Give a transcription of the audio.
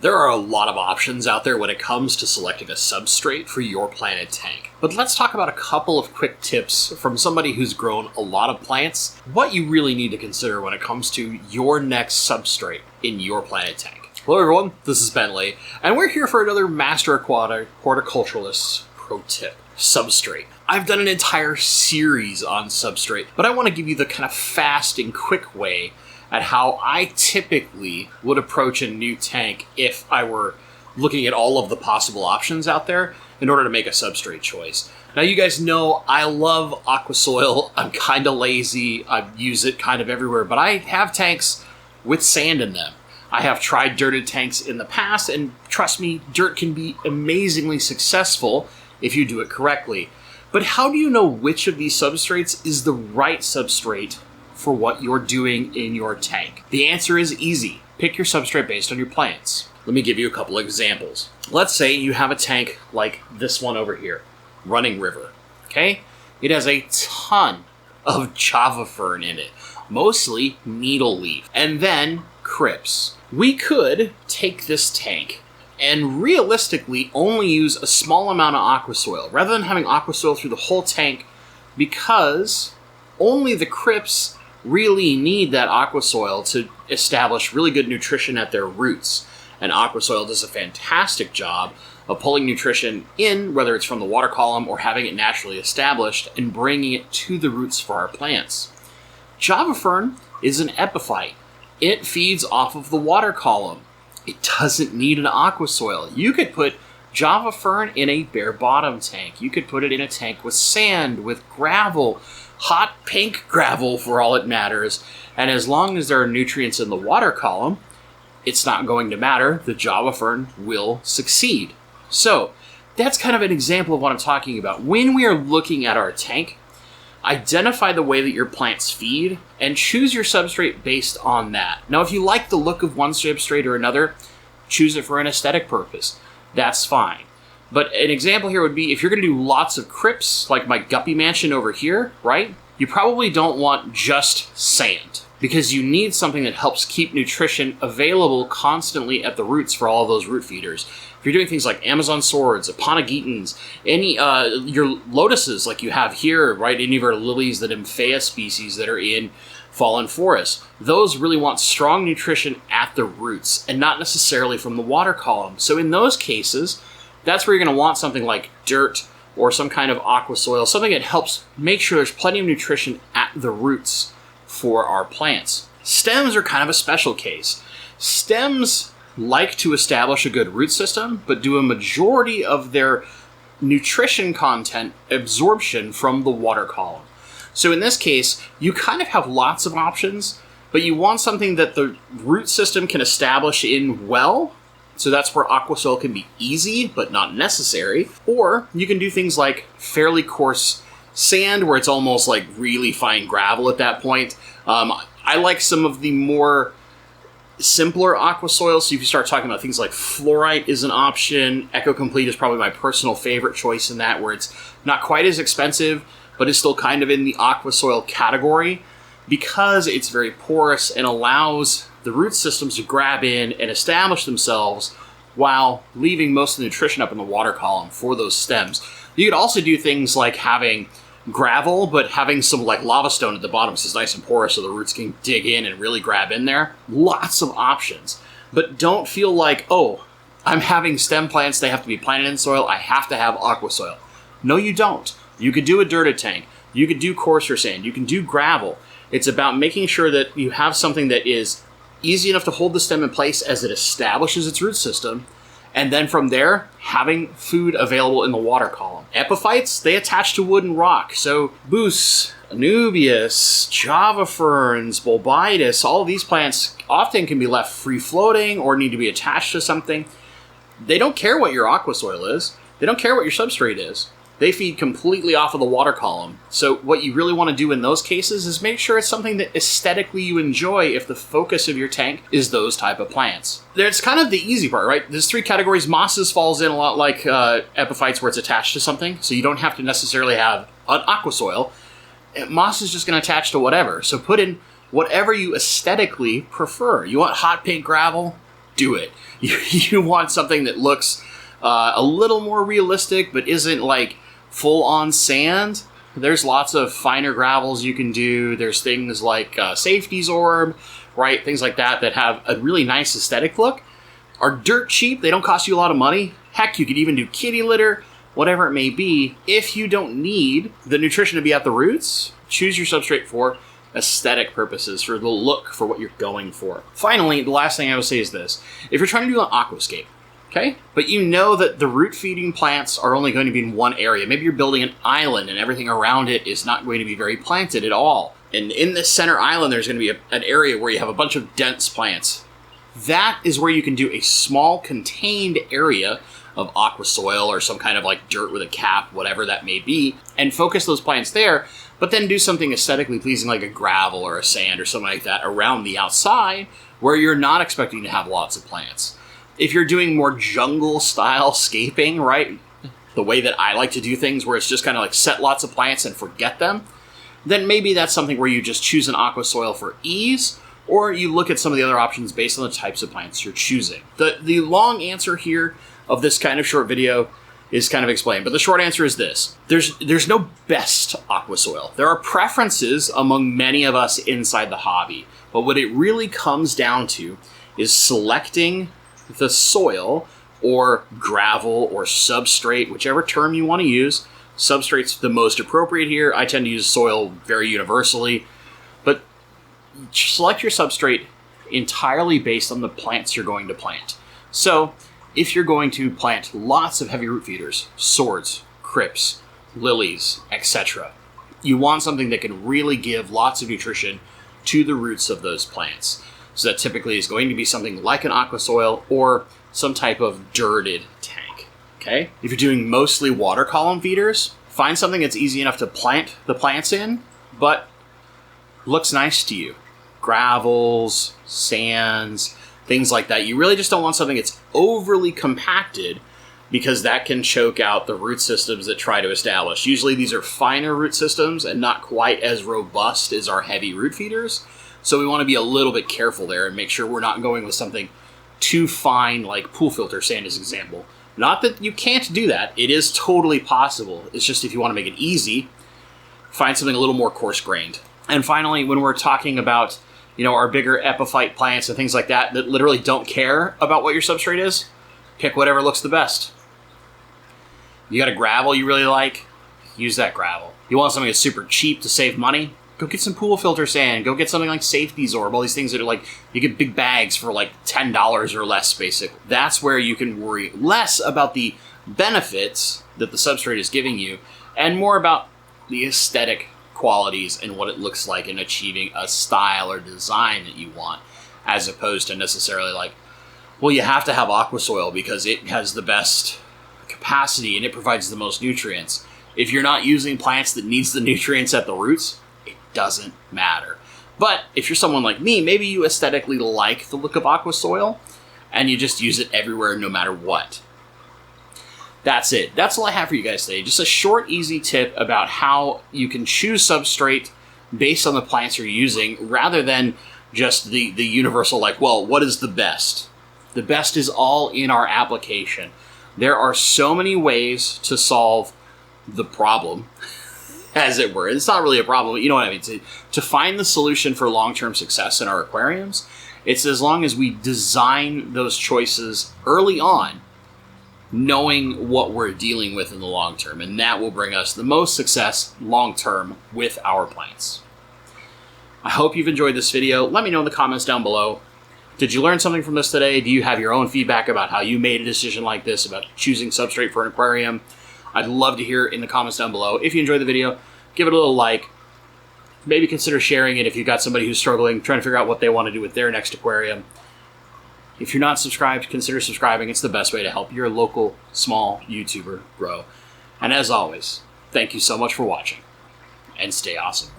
There are a lot of options out there when it comes to selecting a substrate for your planted tank. But let's talk about a couple of quick tips from somebody who's grown a lot of plants, what you really need to consider when it comes to your next substrate in your planted tank. Hello everyone, this is Bentley, and we're here for another Master Aquatic Horticulturalist Pro Tip. Substrate. I've done an entire series on substrate, but I want to give you the kind of fast and quick way at how I typically would approach a new tank if I were looking at all of the possible options out there in order to make a substrate choice. Now you guys know I love aqua soil. I'm kind of lazy. I use it kind of everywhere, but I have tanks with sand in them. I have tried dirted tanks in the past, and trust me, dirt can be amazingly successful if you do it correctly. But how do you know which of these substrates is the right substrate for what you're doing in your tank? The answer is easy. Pick your substrate based on your plants. Let me give you a couple of examples. Let's say you have a tank like this one over here, Running River, okay? It has a ton of Java fern in it, mostly needle leaf, and then crypts. We could take this tank and realistically only use a small amount of aqua soil rather than having aqua soil through the whole tank, because only the crypts really need that aqua soil to establish really good nutrition at their roots. And aqua soil does a fantastic job of pulling nutrition in, whether it's from the water column or having it naturally established and bringing it to the roots for our plants. Java fern is an epiphyte. It feeds off of the water column. It doesn't need an aqua soil. You could put Java fern in a bare bottom tank. You could put it in a tank with sand, with gravel, hot pink gravel for all it matters. And as long as there are nutrients in the water column, it's not going to matter. The Java fern will succeed. So that's kind of an example of what I'm talking about. When we are looking at our tank, identify the way that your plants feed and choose your substrate based on that. Now, if you like the look of one substrate or another, choose it for an aesthetic purpose. That's fine. But an example here would be if you're going to do lots of crypts, like my guppy mansion over here, right? You probably don't want just sand, because you need something that helps keep nutrition available constantly at the roots for all of those root feeders. If you're doing things like Amazon swords, Aponagitans, any your lotuses like you have here, right? Any of our lilies, the Nymphaea species that are in fallen forests, those really want strong nutrition at the roots and not necessarily from the water column. So in those cases, that's where you're going to want something like dirt or some kind of aqua soil, something that helps make sure there's plenty of nutrition at the roots for our plants. Stems are kind of a special case. Stems like to establish a good root system, but do a majority of their nutrition content absorption from the water column. So in this case, you kind of have lots of options, but you want something that the root system can establish in well. So that's where aqua soil can be easy, but not necessary. Or you can do things like fairly coarse sand, where it's almost like really fine gravel at that point. I like some of the more simpler aqua soils. So if you start talking about things like fluorite is an option. Eco Complete is probably my personal favorite choice in that, where it's not quite as expensive, but is still kind of in the aqua soil category because it's very porous and allows the root systems to grab in and establish themselves while leaving most of the nutrition up in the water column for those stems. You could also do things like having gravel, but having some like lava stone at the bottom, so it's nice and porous so the roots can dig in and really grab in there. Lots of options. But don't feel like, oh, I'm having stem plants, they have to be planted in soil, I have to have aqua soil. No, you don't. You could do a dirted tank. You could do coarser sand. You can do gravel. It's about making sure that you have something that is easy enough to hold the stem in place as it establishes its root system, and then from there, having food available in the water column. Epiphytes, they attach to wood and rock. So Boos, Anubias, Java ferns, Bulbitis, all of these plants often can be left free-floating or need to be attached to something. They don't care what your aqua soil is. They don't care what your substrate is. They feed completely off of the water column. So what you really want to do in those cases is make sure it's something that aesthetically you enjoy if the focus of your tank is those type of plants. There's kind of the easy part, right? There's three categories. Mosses falls in a lot like epiphytes, where it's attached to something. So you don't have to necessarily have an aqua soil. Moss is just going to attach to whatever. So put in whatever you aesthetically prefer. You want hot pink gravel? do it. You want something that looks a little more realistic, but isn't like full-on sand. There's lots of finer gravels you can do. There's things like Safety's Orb, right? Things like that that have a really nice aesthetic look. Are dirt cheap. They don't cost you a lot of money. Heck, you could even do kitty litter, whatever it may be. If you don't need the nutrition to be at the roots, choose your substrate for aesthetic purposes, for the look, for what you're going for. Finally, the last thing I would say is this. If you're trying to do an aquascape, okay, but you know that the root feeding plants are only going to be in one area. Maybe you're building an island and everything around it is not going to be very planted at all. And in this center island, there's going to be an area where you have a bunch of dense plants. That is where you can do a small contained area of aqua soil or some kind of like dirt with a cap, whatever that may be, and focus those plants there, but then do something aesthetically pleasing like a gravel or a sand or something like that around the outside where you're not expecting to have lots of plants. If you're doing more jungle style scaping, right, the way that I like to do things where it's just kind of like set lots of plants and forget them, then maybe that's something where you just choose an aqua soil for ease, or you look at some of the other options based on the types of plants you're choosing. The long answer here of this kind of short video is kind of explained, but the short answer is this. There's no best aqua soil. There are preferences among many of us inside the hobby, but what it really comes down to is selecting the soil or gravel or substrate, whichever term you want to use. Substrate's the most appropriate here. I tend to use soil very universally, but select your substrate entirely based on the plants you're going to plant. So if you're going to plant lots of heavy root feeders, swords, crypts, lilies, etc., you want something that can really give lots of nutrition to the roots of those plants. So that typically is going to be something like an aqua soil or some type of dirted tank. Okay? If you're doing mostly water column feeders, find something that's easy enough to plant the plants in, but looks nice to you. Gravels, sands, things like that. You really just don't want something that's overly compacted because that can choke out the root systems that try to establish. Usually these are finer root systems and not quite as robust as our heavy root feeders. So we want to be a little bit careful there and make sure we're not going with something too fine like pool filter sand as an example. Not that you can't do that. It is totally possible. It's just if you want to make it easy, find something a little more coarse-grained. And finally, when we're talking about, you know, our bigger epiphyte plants and things like that that literally don't care about what your substrate is, pick whatever looks the best. You got a gravel you really like, use that gravel. You want something that's super cheap to save money, go get some pool filter sand, go get something like Safety's Orb, all these things that are like, you get big bags for like $10 or less, basically. That's where you can worry less about the benefits that the substrate is giving you and more about the aesthetic qualities and what it looks like in achieving a style or design that you want, as opposed to necessarily like, well, you have to have aqua soil because it has the best capacity and it provides the most nutrients. If you're not using plants that needs the nutrients at the roots, it doesn't matter. But if you're someone like me, maybe you aesthetically like the look of aqua soil and you just use it everywhere no matter what. That's it. That's all I have for you guys today. Just a short, easy tip about how you can choose substrate based on the plants you're using rather than just the universal like, well, what is the best? The best is all in our application. There are so many ways to solve the problem, as it were. It's not really a problem, you know what I mean? To find the solution for long-term success in our aquariums, it's as long as we design those choices early on, knowing what we're dealing with in the long term, and that will bring us the most success long term with our plants. I hope you've enjoyed this video. Let me know in the comments down below. Did you learn something from this today? Do you have your own feedback about how you made a decision like this about choosing substrate for an aquarium? I'd love to hear in the comments down below. If you enjoyed the video, give it a little like. Maybe consider sharing it if you've got somebody who's struggling, trying to figure out what they want to do with their next aquarium. If you're not subscribed, consider subscribing. It's the best way to help your local small YouTuber grow. And as always, thank you so much for watching, and stay awesome.